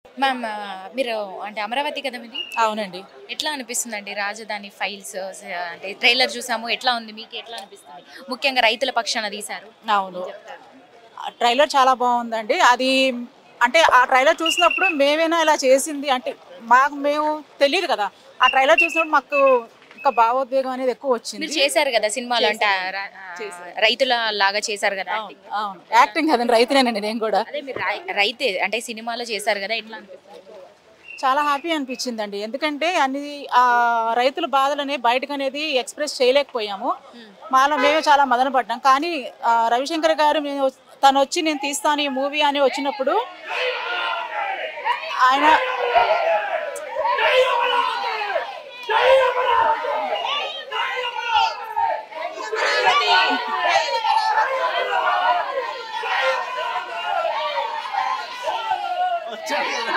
Ma'am మీరు అంటే అమరావతి కదా మీది? అవునండి. ఎట్లా అనిపిస్తుందండి రాజధాని ఫైల్స్ అంటే ట్రైలర్ చూసాము. ఎట్లా ఉంది? మీకు ఎట్లా అనిపిస్తుంది? ముఖ్యంగా రైతుల పక్షాన తీశారు. ఏం అవును. చెప్తారు? ట్రైలర్ చాలా బావుందండి. అది అంటే ఆ ట్రైలర్ చూసినప్పుడు మేమేనా ఇలా చేసింది అంటే మేము తెలీదు కదా! ఆ ట్రైలర్ చూసినప్పుడు మాకు ఒక భావోద్వేగం అనేది మీరు ఎక్కువొచ్చింది. చేశారు కదా సినిమాలో అంటే చేశానండి. చేశాను. రైతుల లాగా చేశారు కదా అవును. యాక్టింగ్. అవును. ఎట్లా యాక్టింగ్ కాదండి రైతునేనండి నేను గూడా. అదే మీరు రైతే అంటే సినిమాలో చేశారు కదా ఎట్లా అనిపిస్తుంది? చాలా హ్యాపీ అనిపించిందండి. ఎందుకంటే రైతుల బాధలని బయటకనేది ఎక్స్‌ప్రెస్ చేయలేకపోయాము. మాలో మేమే చాలా మదన పడ్డాం. కానీ రవిశంకర్ గారు తనొచ్చి నేను తీస్తాను ఈ మూవీ అని వచ్చినప్పుడు ఆయన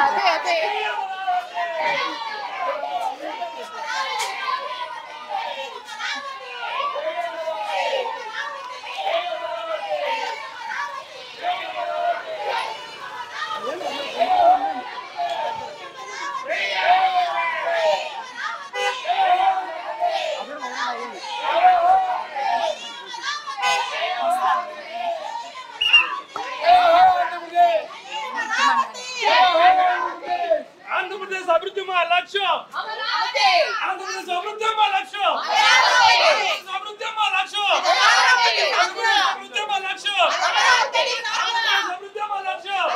అదే అదే. ఆంధ్రప్రదేశ్ అభివృద్ధి మా లక్ష్యం. ఆంధ్రప్రదేశ్ అభివృద్ధి మా లక్ష్యం. అభివృద్ధి మా లక్ష్యం. అభివృద్ధి మా లక్ష్యం. అభివృద్ధి మా లక్ష్యం.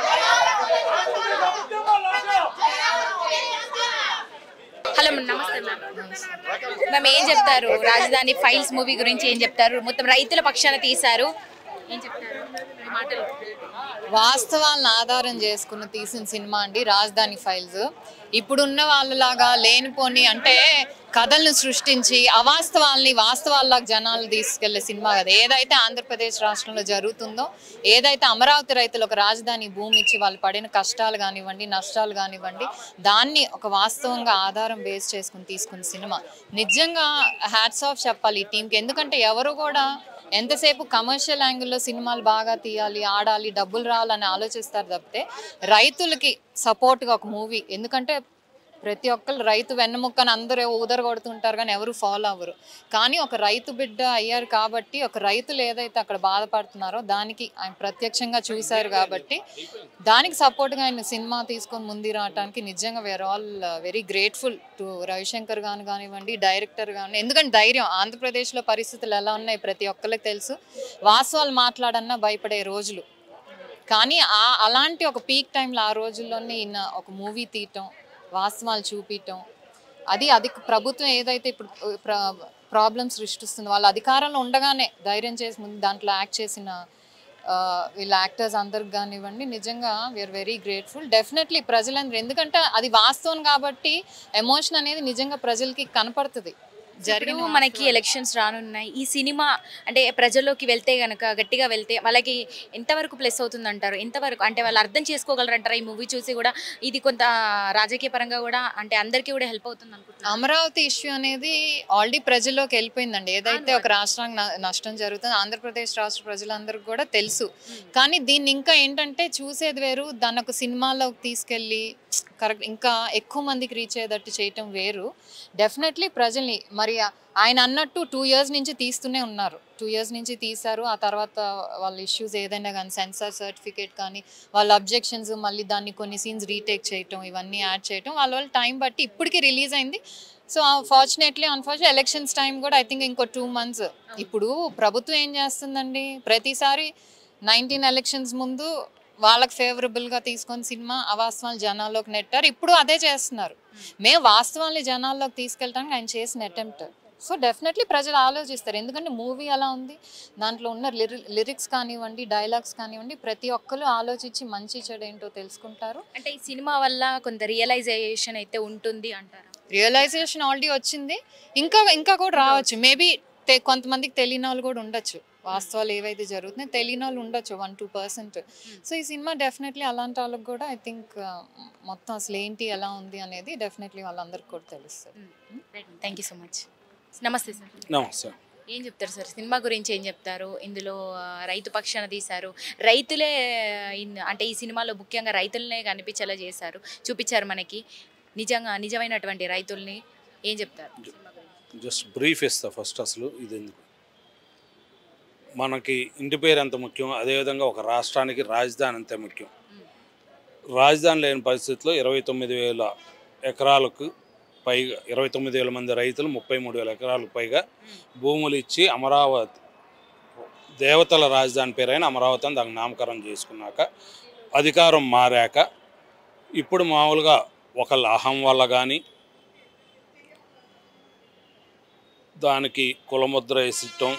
అభివృద్ధి మా లక్ష్యం. హలో నమస్తే మ్యామ్. మ్యామ్ ఏం చెప్తారు రాజధాని ఫైల్స్ మూవీ గురించి ఏం చెప్తారు? మొత్తం రైతుల పక్షాన తీశారు. ఏం చెప్తారు? మీ మాటలు. వాస్తవాలను ఆధారం చేసుకుని తీసిన సినిమా అండి రాజధాని ఫైల్స్. ఇప్పుడున్న వాళ్ళలాగా లేనిపోని అంటే కథలను సృష్టించి అవాస్తవాల్ని వాస్తవాల్లాగా జనాలు తీసుకెళ్లే సినిమా కదా. ఏదైతే ఆంధ్రప్రదేశ్ రాష్ట్రంలో జరుగుతుందో, ఏదైతే అమరావతి రైతులు ఒక రాజధాని భూమి ఇచ్చి వాళ్ళు పడిన కష్టాలు కానివ్వండి, నష్టాలు కానివ్వండి, దాన్ని ఒక వాస్తవంగా ఆధారం బేస్ చేసుకుని తీసుకున్న సినిమా. నిజంగా హ్యాట్స్ ఆఫ్ చెప్పాలి ఈ టీంకి. ఎందుకంటే ఎవరు కూడా ఎంతసేపు కమర్షియల్ యాంగిల్లో సినిమాలు బాగా తీయాలి, ఆడాలి, డబ్బులు రావాలని ఆలోచిస్తారు తప్పితే రైతులకి సపోర్ట్గా ఒక మూవీ. ఎందుకంటే ప్రతి ఒక్కరు రైతు వెన్నెముక్కని అందరూ ఊదర కొడుతుంటారు కానీ ఎవరు ఫాలో అవ్వరు. కానీ ఒక రైతు బిడ్డ అయ్యారు కాబట్టి, ఒక రైతులు ఏదైతే అక్కడ బాధపడుతున్నారో దానికి ఆయన ప్రత్యక్షంగా చూశారు కాబట్టి దానికి సపోర్ట్గా ఆయన సినిమా తీసుకొని ముందు రావడానికి నిజంగా we're all very grateful to Ravishankar గాను కానివ్వండి, డైరెక్టర్ కానీ. ఎందుకంటే ధైర్యం, ఆంధ్రప్రదేశ్లో పరిస్థితులు ఎలా ఉన్నాయి ప్రతి ఒక్కరికి తెలుసు. వాస్తవాలు మాట్లాడన్నా భయపడే రోజులు. కానీ అలాంటి ఒక పీక్ టైంలో ఆ రోజుల్లోనే ఈయన ఒక మూవీ తీయటం, వాస్తవాలు చూపించటం, అది ప్రభుత్వం ఏదైతే ఇప్పుడు ప్రాబ్లమ్స్ సృష్టిస్తుందో వాళ్ళ అధికారంలో ఉండగానే ధైర్యం చేసి ముందు దాంట్లో యాక్ట్ చేసిన వీళ్ళ యాక్టర్స్ అందరికి కానివ్వండి, నిజంగా వీఆర్ వెరీ గ్రేట్ఫుల్. డెఫినెట్లీ ప్రజలందరూ, ఎందుకంటే అది వాస్తవం కాబట్టి ఎమోషన్ అనేది నిజంగా ప్రజలకి కనపడుతుంది. ఇప్పుడు మనకి ఎలక్షన్స్ రానున్నాయి. ఈ సినిమా అంటే ప్రజల్లోకి వెళ్తే గనక గట్టిగా వెళ్తే వాళ్ళకి ఎంతవరకు ప్లస్ అవుతుంది అంటారు? ఎంతవరకు అంటే వాళ్ళు అర్థం చేసుకోగలరంటారా ఈ మూవీ చూసి కూడా? ఇది కొంత రాజకీయ పరంగా కూడా అంటే అందరికీ కూడా హెల్ప్ అవుతుంది అనుకుంటున్నాను. అమరావతి ఇష్యూ అనేది ఆల్రెడీ ప్రజల్లోకి వెళ్ళిపోయిందండి. ఏదైతే ఒక రాష్ట్రానికి నష్టం జరుగుతుందో ఆంధ్రప్రదేశ్ రాష్ట్ర ప్రజలందరికీ కూడా తెలుసు. కానీ దీన్ని ఇంకా ఏంటంటే చూసేది వేరు, దాన్ని ఒక సినిమాలోకి తీసుకెళ్ళి కరెక్ట్ ఇంకా ఎక్కువ మందికి రీచ్ అయ్యేటట్టు చేయటం వేరు. డెఫినెట్లీ ప్రజల్ని మరి ఆయన అన్నట్టు 2 years నుంచి తీస్తూనే ఉన్నారు. 2 years నుంచి తీశారు. ఆ తర్వాత వాళ్ళ ఇష్యూస్ ఏదైనా కానీ సెన్సార్ సర్టిఫికేట్ కానీ వాళ్ళ అబ్జెక్షన్స్, మళ్ళీ దాన్ని కొన్ని సీన్స్ రీటేక్ చేయటం, ఇవన్నీ యాడ్ చేయటం వాళ్ళ టైం బట్టి ఇప్పటికీ రిలీజ్ అయింది. So fortunately unfortunately elections time కూడా ఐ థింక్ ఇంకో 2 months. ఇప్పుడు ప్రభుత్వం ఏం చేస్తుందండి, ప్రతిసారి 19 ఎలక్షన్స్ ముందు వాళ్ళకి ఫేవరబుల్గా తీసుకొని సినిమా అవాస్తవాలు జనాల్లోకి నెట్టారు. ఇప్పుడు అదే చేస్తున్నారు. మేము వాస్తవాల్ని జనాల్లోకి తీసుకెళ్ళడానికి ఆయన చేసిన అటెంప్ట్. సో డెఫినెట్లీ ప్రజలు ఆలోచిస్తారు. ఎందుకంటే మూవీ ఎలా ఉంది, దాంట్లో ఉన్న లిరిక్స్ కానివ్వండి, డైలాగ్స్ కానివ్వండి, ప్రతి ఒక్కరు ఆలోచించి మంచి చెడు ఏంటో తెలుసుకుంటారు. అంటే ఈ సినిమా వల్ల కొంత రియలైజేషన్ అయితే ఉంటుంది అంటారా? రియలైజేషన్ ఆల్రెడీ వచ్చింది, ఇంకా ఇంకా కూడా రావచ్చు. మేబీ కొంతమందికి తెలియని వాళ్ళు కూడా ఉండొచ్చు. వాస్తవాలు ఏవైతే జరుగుతున్నాయి తెలియని వాళ్ళు ఉండొచ్చు 1-2%. సో ఈ సినిమా డెఫినెట్లీ అలాంటి వాళ్ళకి కూడా ఐ థింక్ మొత్తం అసలు ఏంటి ఎలా ఉంది అనేది డెఫినెట్లీ వాళ్ళందరికీ కూడా తెలుస్తుంది. Thank you so much. నమస్తే సార్. నమస్తే. ఏం చెప్తారు సార్ సినిమా గురించి ఏం చెప్తారు? ఇందులో రైతు పక్షాన తీశారు, రైతులే అంటే ఈ సినిమాలో ముఖ్యంగా రైతులనే కనిపించేలా చేశారు, చూపించారు మనకి నిజమైనటువంటి రైతుల్ని. ఏం చెప్తారు సినిమా గురించి? జస్ట్ బ్రీఫ్ ఇస్తా ఫస్ట్. అసలు ఇది ఎందుకు మనకి ఇంటి పేరు ఎంత ముఖ్యం, అదేవిధంగా ఒక రాష్ట్రానికి రాజధాని అంతే ముఖ్యం. రాజధాని లేని పరిస్థితుల్లో 29,000 ఎకరాలకు పైగా 29,000 మంది రైతులు 33,000 ఎకరాలకు పైగా భూములు ఇచ్చి అమరావతి దేవతల రాజధాని పేరైన అమరావతి అని దానికి నామకరణం చేసుకున్నాక అధికారం మారాక ఇప్పుడు మామూలుగా ఒకళ్ళ అహం వల్ల కానీ దానికి కులముద్ర వేసటం,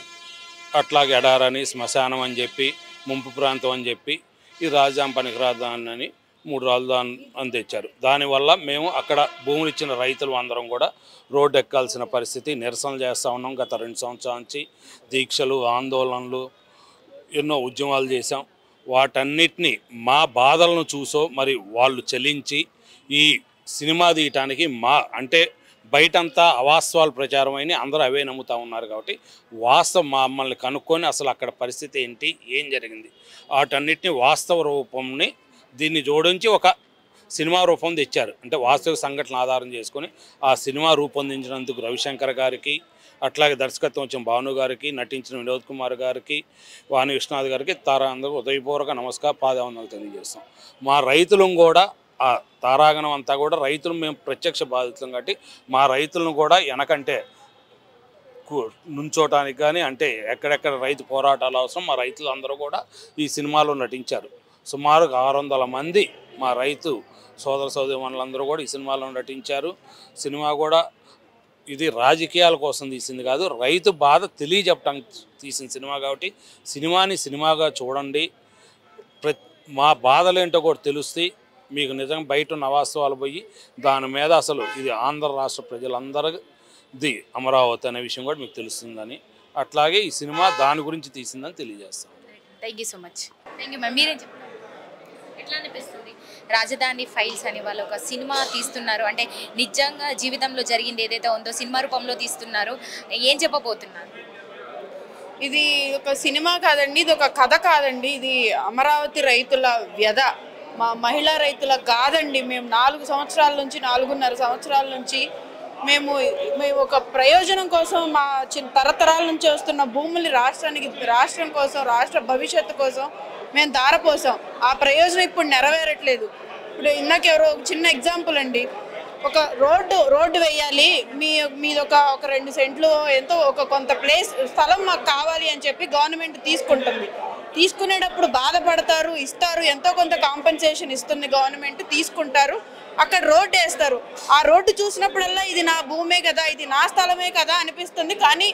అట్లాగే ఎడారని శ్మశానం అని చెప్పి ముంపు ప్రాంతం అని చెప్పి ఈ రాజధాని పనికిరాదాన్ని 3 రాజధాని అని తెచ్చారు. దానివల్ల మేము అక్కడ భూములు ఇచ్చిన రైతులు అందరం కూడా రోడ్డు ఎక్కాల్సిన పరిస్థితి, నిరసనలు చేస్తూ ఉన్నాం. గత 2 సంవత్సరాల నుంచి దీక్షలు, ఆందోళనలు, ఎన్నో ఉద్యమాలు చేశాం. వాటన్నిటినీ మా బాధలను చూసో మరి వాళ్ళు చెల్లించి ఈ సినిమా తీయటానికి అంటే బయటంతా అవాస్తవాలు ప్రచారం అయినా అందరూ అవే నమ్ముతూ ఉన్నారు. కాబట్టి వాస్తవం మమ్మల్ని కనుక్కొని అసలు అక్కడ పరిస్థితి ఏంటి, ఏం జరిగింది, వాటన్నిటిని వాస్తవ రూపంని దీన్ని జోడించి ఒక సినిమా రూపం తెచ్చారు. అంటే వాస్తవ సంఘటన ఆధారం చేసుకొని ఆ సినిమా రూపొందించినందుకు రవిశంకర్ గారికి, అట్లాగే దర్శకత్వం వచ్చిన భాను గారికి, నటించిన వినోద్ కుమార్ గారికి, వాణి విశ్వనాథ్ గారికి అందరూ ఉదయపూర్వక నమస్కార పాదవందనలు తెలియజేస్తాం. మా రైతులను కూడా ఆ తారాగణం అంతా కూడా రైతులు మేము ప్రత్యక్ష బాధితులం కాబట్టి మా రైతులను కూడా వెనకంటే నుంచోటానికి కానీ అంటే ఎక్కడెక్కడ రైతు పోరాటాలు అవసరం మా రైతులు అందరూ కూడా ఈ సినిమాలో నటించారు. సుమారుగా 600 మంది మా రైతు సోదర సోదరీమణులందరూ కూడా ఈ సినిమాలో నటించారు. సినిమా కూడా ఇది రాజకీయాల కోసం తీసింది కాదు, రైతు బాధ తెలియజెప్పడానికి తీసిన సినిమా కాబట్టి సినిమాని సినిమాగా చూడండి. మా బాధలేంటో కూడా తెలుస్తాయి మీకు. నిజంగా బయట ఉన్న అవాస్తవాలు పోయి దాని మీద అసలు ఇది ఆంధ్ర రాష్ట్ర ప్రజలందరిది అమరావతి అనే విషయం కూడా మీకు తెలుస్తుందని, అట్లాగే ఈ సినిమా దాని గురించి తీసిందని తెలియజేస్తాం. Thank you so much. Thank you ma'am. మీరేం చెప్తారు? ఎట్లా అనిపిస్తుంది రాజధాని ఫైల్స్ అని వాళ్ళు ఒక సినిమా తీస్తున్నారు, అంటే నిజంగా జీవితంలో జరిగింది ఏదైతే ఉందో సినిమా రూపంలో తీస్తున్నారు, ఏం చెప్పబోతున్నారు? ఇది ఒక సినిమా కాదండి, ఇది ఒక కథ కాదండి, ఇది అమరావతి రైతుల వ్యధ, మా మహిళా రైతుల కాదండి. మేము 4.5 సంవత్సరాల నుంచి మేము ఒక ప్రయోజనం కోసం మా తరతరాల నుంచి వస్తున్న భూములు రాష్ట్రం కోసం, రాష్ట్ర భవిష్యత్తు కోసం మేము దారపోసాం. ఆ ప్రయోజనం ఇప్పుడు నెరవేరట్లేదు. ఇప్పుడు ఇందాకెవరో ఒక చిన్న ఎగ్జాంపుల్ అండి, ఒక రోడ్డు వేయాలి, మీది ఒక 2 సెంట్లు ఎంతో ఒక కొంత స్థలం మాకు కావాలి అని చెప్పి గవర్నమెంట్ తీసుకుంటుంది. తీసుకునేటప్పుడు బాధపడతారు, ఇస్తారు, ఎంతో కొంత కాంపెన్సేషన్ ఇస్తుంది గవర్నమెంట్, తీసుకుంటారు, అక్కడ రోడ్డు వేస్తారు. ఆ రోడ్డు చూసినప్పుడల్లా ఇది నా భూమే కదా, ఇది నా స్థలమే కదా అనిపిస్తుంది. కానీ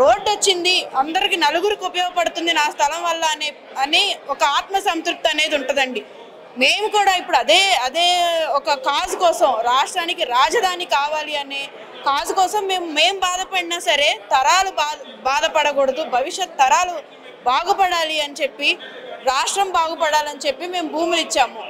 రోడ్డు వచ్చింది, అందరికి నలుగురికి ఉపయోగపడుతుంది నా స్థలం వల్ల అని ఒక ఆత్మసంతృప్తి అనేది ఉంటుందండి. మేము కూడా ఇప్పుడు అదే ఒక కాజ్ కోసం, రాష్ట్రానికి రాజధాని కావాలి అనే కాజ్ కోసం మేము బాధపడినా సరే తరాలు బాధపడకూడదు, భవిష్యత్ తరాలు బాగుపడాలి అని చెప్పి, రాష్ట్రం బాగుపడాలని చెప్పి మేము భూములు ఇచ్చాము.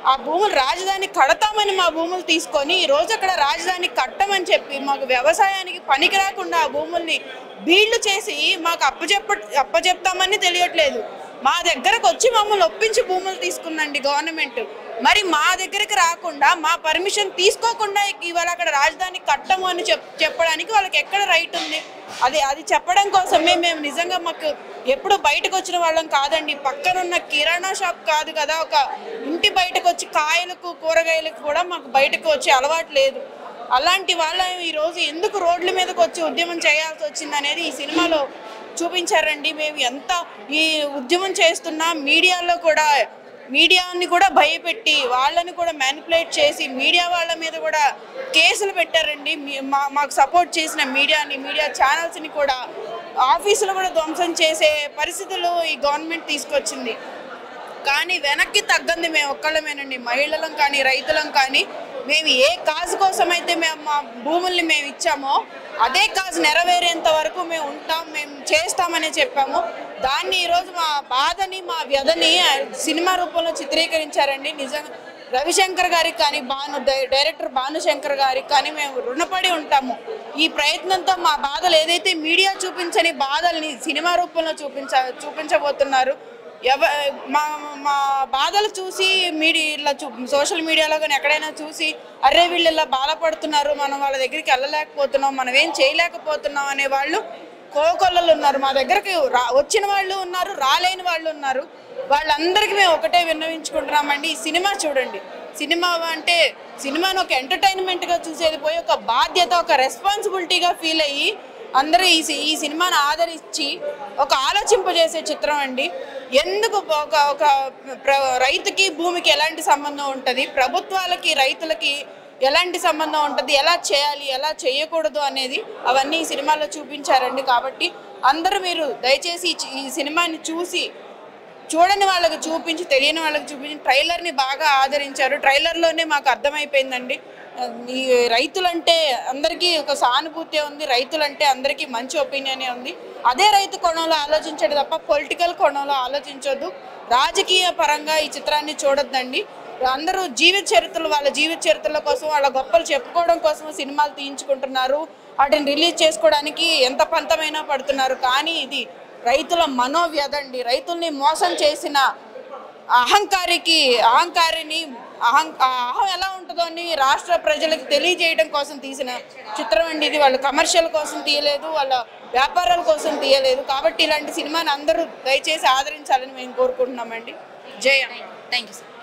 ఆ భూములు రాజధాని కడతామని మా భూములు తీసుకొని ఈరోజు అక్కడ రాజధాని కట్టమని చెప్పి మాకు వ్యవసాయానికి పనికి రాకుండా ఆ భూముల్ని బీళ్లు చేసి మాకు అప్పచెప్తామని తెలియట్లేదు. మా దగ్గరకు వచ్చి మమ్మల్ని ఒప్పించి భూములు తీసుకుందండి గవర్నమెంట్. మరి మా దగ్గరికి రాకుండా, మా పర్మిషన్ తీసుకోకుండా ఇవాళ అక్కడ రాజధాని కట్టము అని చెప్పడానికి వాళ్ళకి ఎక్కడ రైట్ ఉంది? అది చెప్పడం కోసమే మేము నిజంగా మాకు ఎప్పుడు బయటకు వచ్చిన వాళ్ళం కాదండి. పక్కనున్న కిరాణా షాప్ కాదు కదా, ఒక ఇంటి బయటకు వచ్చి కాయలకు కూరగాయలకు కూడా మాకు బయటకు వచ్చే అలవాటు లేదు. అలాంటి వాళ్ళ ఈరోజు ఎందుకు రోడ్ల మీదకి వచ్చి ఉద్యమం చేయాల్సి వచ్చింది అనేది ఈ సినిమాలో చూపించారండి. మేము ఎంత ఈ ఉద్యమం చేస్తున్నా మీడియాని కూడా భయపెట్టి వాళ్ళని కూడా మ్యానిపులేట్ చేసి మీడియా వాళ్ళ మీద కూడా కేసులు పెట్టారండి. మాకు సపోర్ట్ చేసిన మీడియా ఛానల్స్ని కూడా ఆఫీసులు కూడా ధ్వంసం చేసే పరిస్థితులు ఈ గవర్నమెంట్ తీసుకొచ్చింది. కానీ వెనక్కి తగ్గంది మేము ఒక్కళ్ళమేనండి, మహిళలం కానీ రైతులం కానీ. మేము ఏ కాజు కోసం అయితే మేము మా భూముల్ని మేము ఇచ్చామో అదే కాజు నెరవేరేంత వరకు మేము ఉంటాం, మేము చేస్తామని చెప్పాము. దాన్ని ఈరోజు మా బాధని, మా వ్యధని సినిమా రూపంలో చిత్రీకరించారండి. రవిశంకర్ గారికి కానీ డైరెక్టర్ భానుశంకర్ గారికి కానీ మేము రుణపడి ఉంటాము. ఈ ప్రయత్నంతో మా బాధలు ఏదైతే మీడియా చూపించని బాధల్ని సినిమా రూపంలో చూపించబోతున్నారు. మా మా బాధలు చూసి ఇలా సోషల్ మీడియాలో కానీ ఎక్కడైనా చూసి అరే వీళ్ళు ఇలా బాధపడుతున్నారు, మనం వాళ్ళ దగ్గరికి వెళ్ళలేకపోతున్నాం, మనం ఏం చేయలేకపోతున్నాం అనే వాళ్ళు కోకొల్లలు ఉన్నారు. మా దగ్గరికి వచ్చిన వాళ్ళు ఉన్నారు, రాలేని వాళ్ళు ఉన్నారు. వాళ్ళందరికీ మేము ఒకటే విన్నవించుకుంటున్నామండి, ఈ సినిమా చూడండి. సినిమా అంటే సినిమాను ఒక ఎంటర్టైన్మెంట్గా చూసేది పోయి ఒక బాధ్యత, ఒక రెస్పాన్సిబిలిటీగా ఫీల్ అయ్యి అందరూ ఈ సినిమాను ఆదరించి ఒక ఆలోచింపజేసే చిత్రం అండి. ఎందుకు ఒక రైతుకి భూమికి ఎలాంటి సంబంధం ఉంటుంది, ప్రభుత్వాలకి రైతులకి ఎలాంటి సంబంధం ఉంటుంది, ఎలా చేయాలి ఎలా చేయకూడదు అనేది అవన్నీ ఈ సినిమాలో చూపించారండి. కాబట్టి అందరూ మీరు దయచేసి ఈ సినిమాని చూడని వాళ్ళకి చూపించి, తెలియని వాళ్ళకి చూపించి ట్రైలర్ని బాగా ఆదరించారు. ట్రైలర్లోనే మాకు అర్థమైపోయిందండి, ఈ రైతులంటే అందరికీ ఒక సానుభూతి ఉంది, రైతులంటే అందరికీ మంచి ఒపీనియనే ఉంది. అదే రైతు కోణంలో ఆలోచించడం తప్ప పొలిటికల్ కోణంలో ఆలోచించొద్దు. రాజకీయ పరంగా ఈ చిత్రాన్ని చూడొద్దండి. అందరూ వాళ్ళ జీవిత చరిత్రల కోసం, వాళ్ళ గొప్పలు చెప్పుకోవడం కోసం సినిమాలు తీయించుకుంటున్నారు. వాటిని రిలీజ్ చేసుకోవడానికి ఎంత పంతమైనా పడుతున్నారు. కానీ ఇది రైతుల మనోవ్యధ అండి. రైతుల్ని మోసం చేసిన అహంకారిని అహం ఎలా ఉంటుందో అని రాష్ట్ర ప్రజలకు తెలియజేయడం కోసం తీసిన చిత్రం అండి ఇది. వాళ్ళు కమర్షియల్ కోసం తీయలేదు, వాళ్ళ వ్యాపారాల కోసం తీయలేదు. కాబట్టి ఇలాంటి సినిమాని అందరూ దయచేసి ఆదరించాలని మేము కోరుకుంటున్నామండి. జయ. Thank you sir.